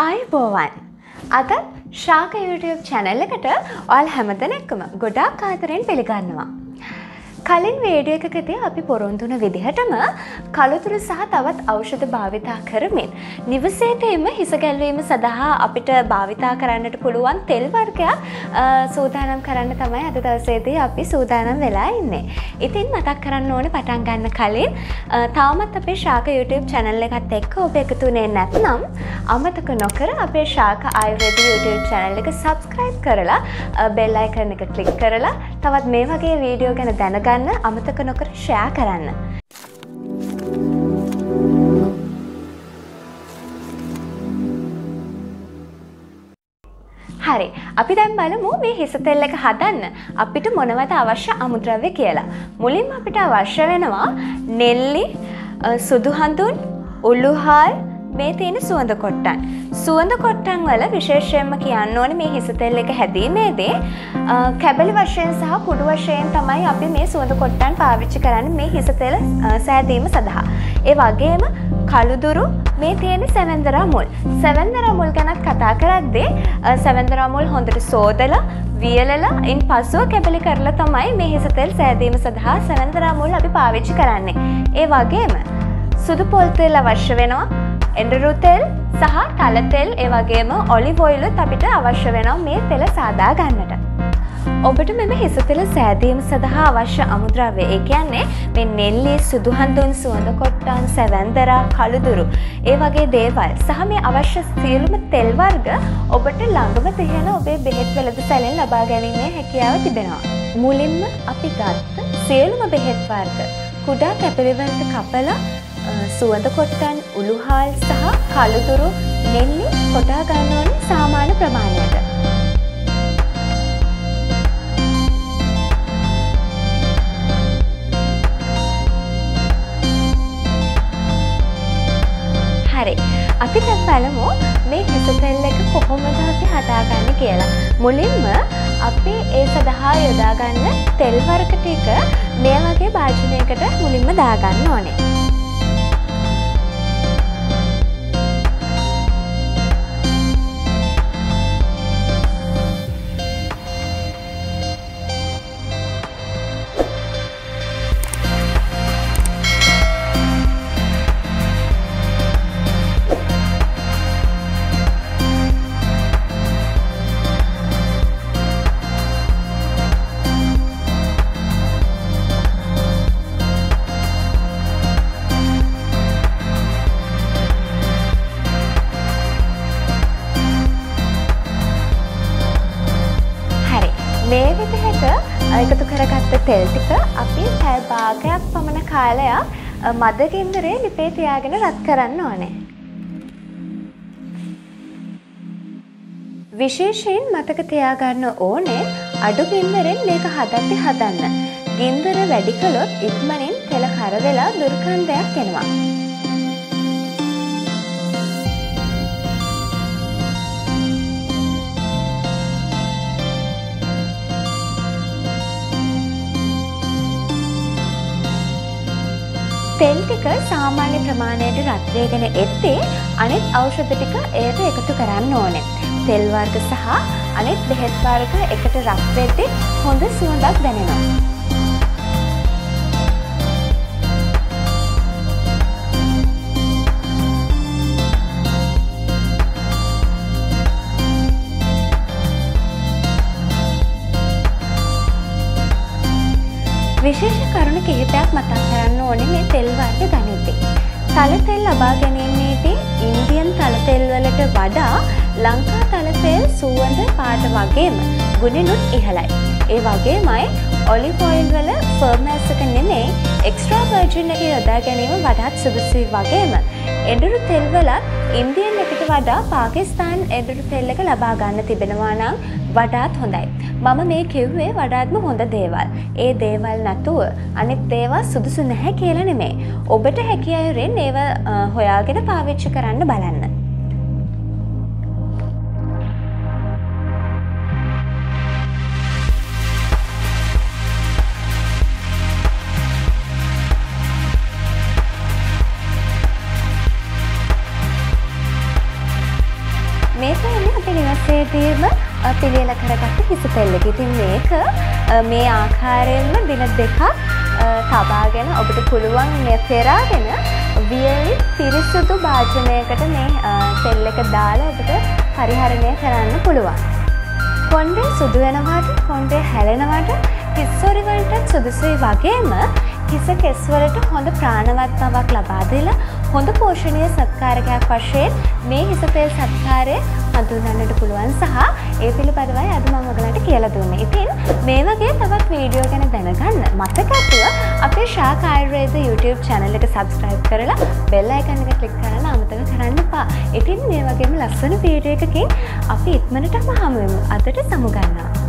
ආයුබෝවන්. අද ශාක YouTube channel එකට ඔයාලා හැමදෙනෙක්ම ගොඩාක් ආදරෙන් පිළිගන්නවා. කලින් වීඩියෝ එකකදී අපි පොරොන්දු වුණ විදිහටම කළුතුරු සහ තවත් ඖෂධ භාවිතා කරමින් නිවසේදීම හිස ගැල්වීම සඳහා අපිට භාවිතා කරන්නට පුළුවන් තෙල් වර්ගයක් සූදානම් කරන්න තමයි අද දවසේදී අපි සූදානම් වෙලා ඉන්නේ. ඉතින් මතක් කරන්න ඕනේ පටන් ගන්න කලින් තාමත් අපේ ශාක YouTube channel එකත් එක්ක ඔබ එකතු වෙන්නේ නැත්නම් අමතක නොකර අපේ ශාක ආයුර්වේද YouTube channel එක subscribe කරලා bell icon එක click කරලා තවත් මේ වගේ වීඩියෝ ගැන දැනගන්න අමතක නොකර ෂෙයා කරන්න. හරි. අපි දැන් බලමු මේ හිස තෙල් එක හදන්න අපිට මොනවද අවශ්‍ය අමුද්‍රව්‍ය කියලා. මුලින්ම අපිට අවශ්‍ය වෙනවා නෙල්ලි, සුදු හඳුන්, උළුහල්, මේ තියෙන සුවඳ කොට්ටන්. සුවඳ කොට්ටන් වල විශේෂයෙන්ම කියන්න ඕනේ මේ හිස තෙල් එක හැදීමේදී කැබලි වශයෙන් සහ කුඩු වශයෙන් තමයි අපි මේ සුවඳ කොට්ටන් පාවිච්චි කරන්නේ මේ හිස තෙල සෑදීම සඳහා. ඒ වගේම කළුදුරු, මේ තියෙන සැවැන්දරා මුල්. සැවැන්දරා මුල් ගැනත් කතා කරද්දී සැවැන්දරා මුල් හොඳට සෝදලා වියලලා ඉන් පසුව කැබලි කරලා තමයි මේ හිස තෙල් සෑදීම සඳහා සැවැන්දරා මුල් අපි පාවිච්චි කරන්නේ. ඒ වගේම සුදු පොල් තෙල් අවශ්‍ය වෙනවා. එඬරු තෙල් සහ තල තෙල් ඒ වගේම ඔලිව් ඔයිලුත් අපිට අවශ්‍ය වෙනවා මේ තෙල සාදා ගන්නට. ඔබට මෙම හිස තෙල සෑදීම සඳහා අවශ්‍ය අමුද්‍රව්‍ය ඒ කියන්නේ මේ නෙල්ලි, සුදු හඳුන්, සුවඳ කොට්ටන්, සැවැන්දරා, කළුදුරු ඒ වගේ දේවල් සහ මේ අවශ්‍ය සියලුම තෙල් වර්ග ඔබට ළඟම තියෙන ඔබේ බෙහෙත් වෙළඳසැලෙන් ලබා ගැනීමේ හැකියාව තිබෙනවා. මුලින්ම අපි ගත්ත සියලුම බෙහෙත් වර්ග කුඩා කැපලි වලට කපලා සුවඳ කොට්ටන්, උළුහල් සහ කළුදුරු, නෙල්ලි කොටා ගන්න ඕනේ සාමාන්‍ය ප්‍රමාණයට. හරි. අපි දැන් බලමු මේ හිස තෙල් එක කොහොමද අපි හදාගන්නේ කියලා. මුලින්ම අපි ඒ සඳහා යොදා ගන්න තෙල් වර්ග ටික මේ වගේ භාජනයකට මුලින්ම දාගන්න ඕනේ. මේ විදිහට එකතු කරගත්ත තෙල් ටික අපි පැය භාගයක් පමණ කාලයක් මද ගින්දරේ ලිපේ තියාගෙන රත් කරන්න ඕනේ. විශේෂයෙන් මතක තියාගන්න ඕනේ අඩු ගින්දරෙන් මේක හදන්න. ගින්දර වැඩි කළොත් ඉක්මනින් තෙල කර වෙලා දුර්ගන්ධයක් එනවා. තෙල් ටික සාමාන්‍ය ප්‍රමාණයට රත් වෙගෙන එද්දී අනෙත් ඖෂධ ටික එයට එකතු කරන්න ඕනේ. තෙල් වර්ග සහ අනෙත් බෙහෙත් වර්ග එකට රත් වෙද්දී හොඳ සුවඳක් දැනෙනවා. විශේෂ කරුණු කිහිපයක් මතක් කරන්න ඕනේ මේ තෙල් වර්ග ගනිද්දී. තල තෙල් ලබා ගැනීමේදී ඉන්දියන් තල තෙල් වලට වඩා ලංකා තල තෙල් සුවඳ පාට වගේම ගුණෙනුත් ඉහළයි. ඒ වගේමයි ඔලිව් ඔයිල් වල ෆර්මැස් එක නෙමෙයි එක්ස්ට්‍රා වර්ජින් එක යොදා ගැනීම වඩාත් සුදුසුයි වගේම එඬරු තෙල් වලත් ඉන්දියන් එකට වඩා පාකිස්තාන් එඬරු තෙල් එක ලබා ගන්න තිබෙනවා නම් වඩාත් හොඳයි. මම මේ කිව්වේ වඩාත්ම හොඳ දේවල්. ඒ දේවල් නැතුව අනිත් දේවල් සුදුසු නැහැ කියලා නෙමෙයි. ඔබට හැකි අයුරින් ඒවා හොයාගෙන පාවිච්චි කරන්න බලන්න. වයසේදීම පිළියෙල කරගත්ත හිස තෙල්ලක. ඉතින් මේක මේ ආකාරයෙන්ම දින 2ක් තබාගෙන ඔබට පුළුවන් මේ පෙරාගෙන වියලි පිරිසුදු භාජනයකට මේ තෙල් එක දාලා ඔබට පරිහරණය කරන්න පුළුවන්. කොණ්ඩේ සුදු වෙනවාට කොණ්ඩේ හැලෙනවාට හිස්සොරි වලට සුදුසුයි වගේම හිස කෙස් වලට හොඳ ප්‍රාණවත් බවක් ලබා දෙලා හොඳ පෝෂණීය සත්කාරකයක් වශයෙන් මේ හිස තෙල් සත්කාරය හඳුන්වන්නට පුළුවන් සහ ඒ පිළිබඳවයි අද මම ඔයගලන්ට කියලා දුන්නේ. ඉතින් මේ වගේ තවත් වීඩියෝ ගැන දැනගන්න මතකතුව අපේ ශාක ආයුර්වේද YouTube channel එක subscribe කරලා bell icon එක click කරන්න අමතක කරන්න එපා. ඉතින් මේ වගේම ලස්සන වීඩියෝ එකකින් අපි ඉක්මනටම හමු වෙමු. අදට සමු ගන්නවා.